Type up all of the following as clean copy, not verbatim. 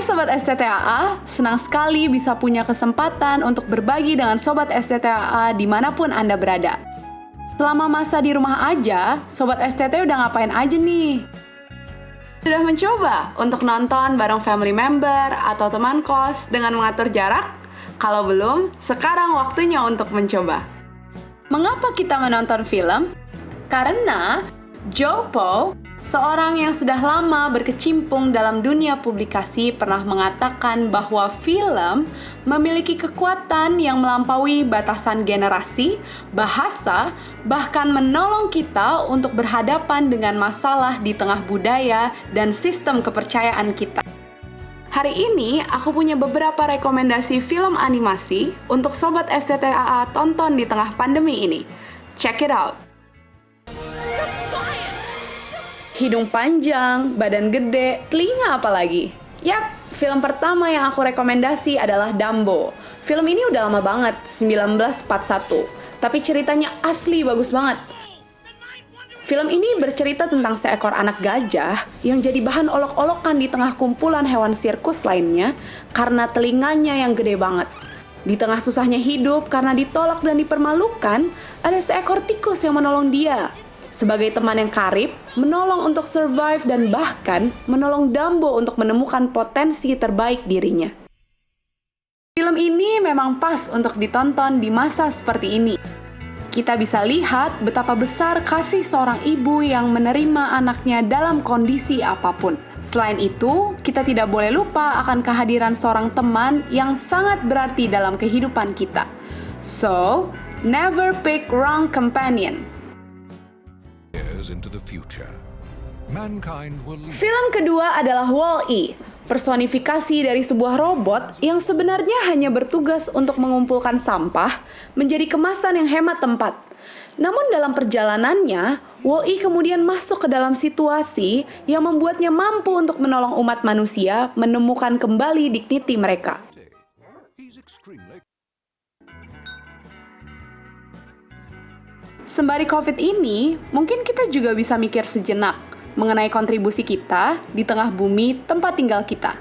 Hai Sobat STTAA, senang sekali bisa punya kesempatan untuk berbagi dengan Sobat STTAA dimanapun Anda berada. Selama masa di rumah aja, Sobat STT udah ngapain aja nih? Sudah mencoba untuk nonton bareng family member atau teman kos dengan mengatur jarak? Kalau belum, sekarang waktunya untuk mencoba. Mengapa kita menonton film? Karena Joe Poe, seorang yang sudah lama berkecimpung dalam dunia publikasi, pernah mengatakan bahwa film memiliki kekuatan yang melampaui batasan generasi, bahasa, bahkan menolong kita untuk berhadapan dengan masalah di tengah budaya dan sistem kepercayaan kita. Hari ini aku punya beberapa rekomendasi film animasi untuk Sobat STTAA tonton di tengah pandemi ini. Check it out! Hidung panjang, badan gede, telinga apalagi? Yap, film pertama yang aku rekomendasi adalah Dumbo. Film ini udah lama banget, 1941. Tapi ceritanya asli bagus banget. Film ini bercerita tentang seekor anak gajah yang jadi bahan olok-olokan di tengah kumpulan hewan sirkus lainnya karena telinganya yang gede banget. Di tengah susahnya hidup karena ditolak dan dipermalukan, ada seekor tikus yang menolong dia. Sebagai teman yang karib, menolong untuk survive dan bahkan menolong Dumbo untuk menemukan potensi terbaik dirinya. Film ini memang pas untuk ditonton di masa seperti ini. Kita bisa lihat betapa besar kasih seorang ibu yang menerima anaknya dalam kondisi apapun. Selain itu, kita tidak boleh lupa akan kehadiran seorang teman yang sangat berarti dalam kehidupan kita. So, never pick wrong companion. Into the future. Mankind will lead. Film kedua adalah Wall-E, personifikasi dari sebuah robot yang sebenarnya hanya bertugas untuk mengumpulkan sampah menjadi kemasan yang hemat tempat. Namun dalam perjalanannya, Wall-E kemudian masuk ke dalam situasi yang membuatnya mampu untuk menolong umat manusia menemukan kembali dignity mereka. Sembari COVID ini, mungkin kita juga bisa mikir sejenak mengenai kontribusi kita di tengah bumi tempat tinggal kita.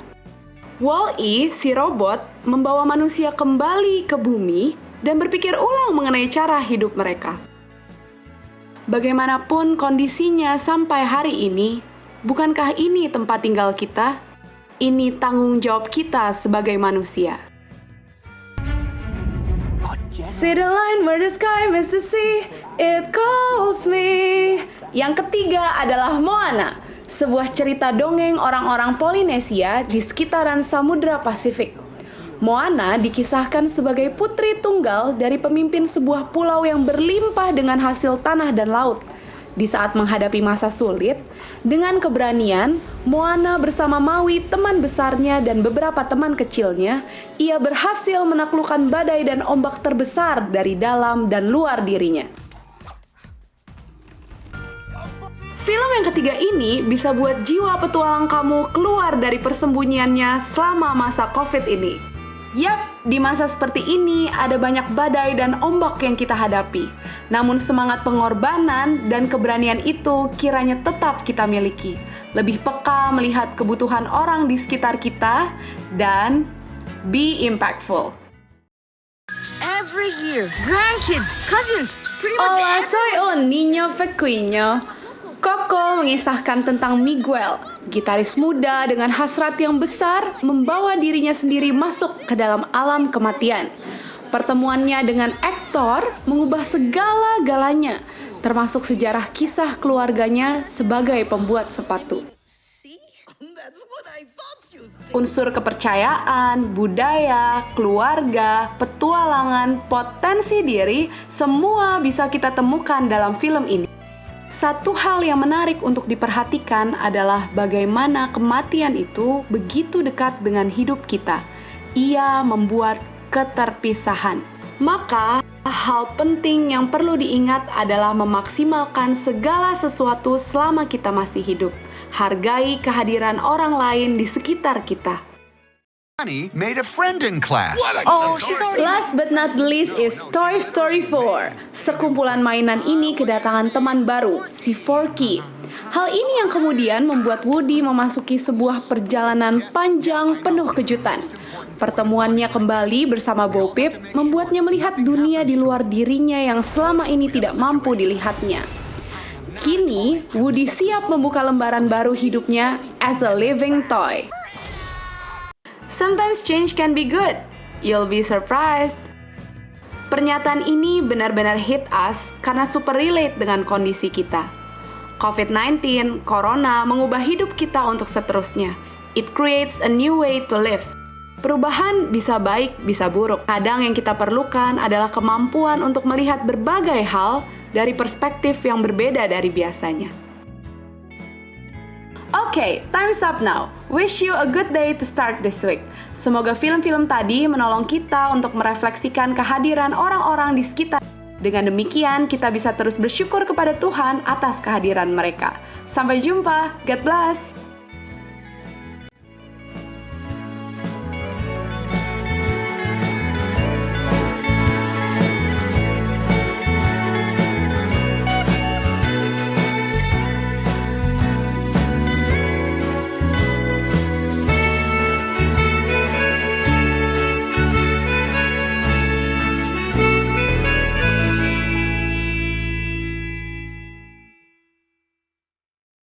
Wall-E, si robot, membawa manusia kembali ke bumi dan berpikir ulang mengenai cara hidup mereka. Bagaimanapun kondisinya sampai hari ini, bukankah ini tempat tinggal kita? Ini tanggung jawab kita sebagai manusia. See the line where the sky meets the sea, it calls me. Yang ketiga adalah Moana, sebuah cerita dongeng orang-orang Polinesia di sekitaran Samudra Pasifik. Moana dikisahkan sebagai putri tunggal dari pemimpin sebuah pulau yang berlimpah dengan hasil tanah dan laut. Di saat menghadapi masa sulit, dengan keberanian, Moana bersama Maui, teman besarnya dan beberapa teman kecilnya, ia berhasil menaklukkan badai dan ombak terbesar dari dalam dan luar dirinya. Film yang ketiga ini bisa buat jiwa petualang kamu keluar dari persembunyiannya selama masa COVID ini. Yap, di masa seperti ini ada banyak badai dan ombak yang kita hadapi. Namun semangat pengorbanan dan keberanian itu kiranya tetap kita miliki. Lebih peka melihat kebutuhan orang di sekitar kita dan be impactful. Every year, grandkids, cousins, pretty much Hola, everyone. soy un niño pequeño. Coco mengisahkan tentang Miguel, gitaris muda dengan hasrat yang besar membawa dirinya sendiri masuk ke dalam alam kematian. Pertemuannya dengan aktor mengubah segala-galanya, termasuk sejarah kisah keluarganya sebagai pembuat sepatu. See? That's what I thought you said. Unsur kepercayaan, budaya, keluarga, petualangan, potensi diri, semua bisa kita temukan dalam film ini. Satu hal yang menarik untuk diperhatikan adalah bagaimana kematian itu begitu dekat dengan hidup kita. Ia membuat keterpisahan. Maka, hal penting yang perlu diingat adalah memaksimalkan segala sesuatu selama kita masih hidup. Hargai kehadiran orang lain di sekitar kita. made a friend in class. Oh, she's already. Last but not least is Toy Story 4. Sekumpulan mainan ini kedatangan teman baru, si Forky. Hal ini yang kemudian membuat Woody memasuki sebuah perjalanan panjang penuh kejutan. Pertemuannya kembali bersama Bo Peep membuatnya melihat dunia di luar dirinya yang selama ini tidak mampu dilihatnya. Kini, Woody siap membuka lembaran baru hidupnya as a living toy. Sometimes change can be good. You'll be surprised. Pernyataan ini benar-benar hit us karena super relate dengan kondisi kita. COVID-19, Corona mengubah hidup kita untuk seterusnya. It creates a new way to live. Perubahan bisa baik, bisa buruk. Kadang yang kita perlukan adalah kemampuan untuk melihat berbagai hal dari perspektif yang berbeda dari biasanya. Oke, time's up now. Wish you a good day to start this week. Semoga film-film tadi menolong kita untuk merefleksikan kehadiran orang-orang di sekitar. Dengan demikian, kita bisa terus bersyukur kepada Tuhan atas kehadiran mereka. Sampai jumpa. God bless.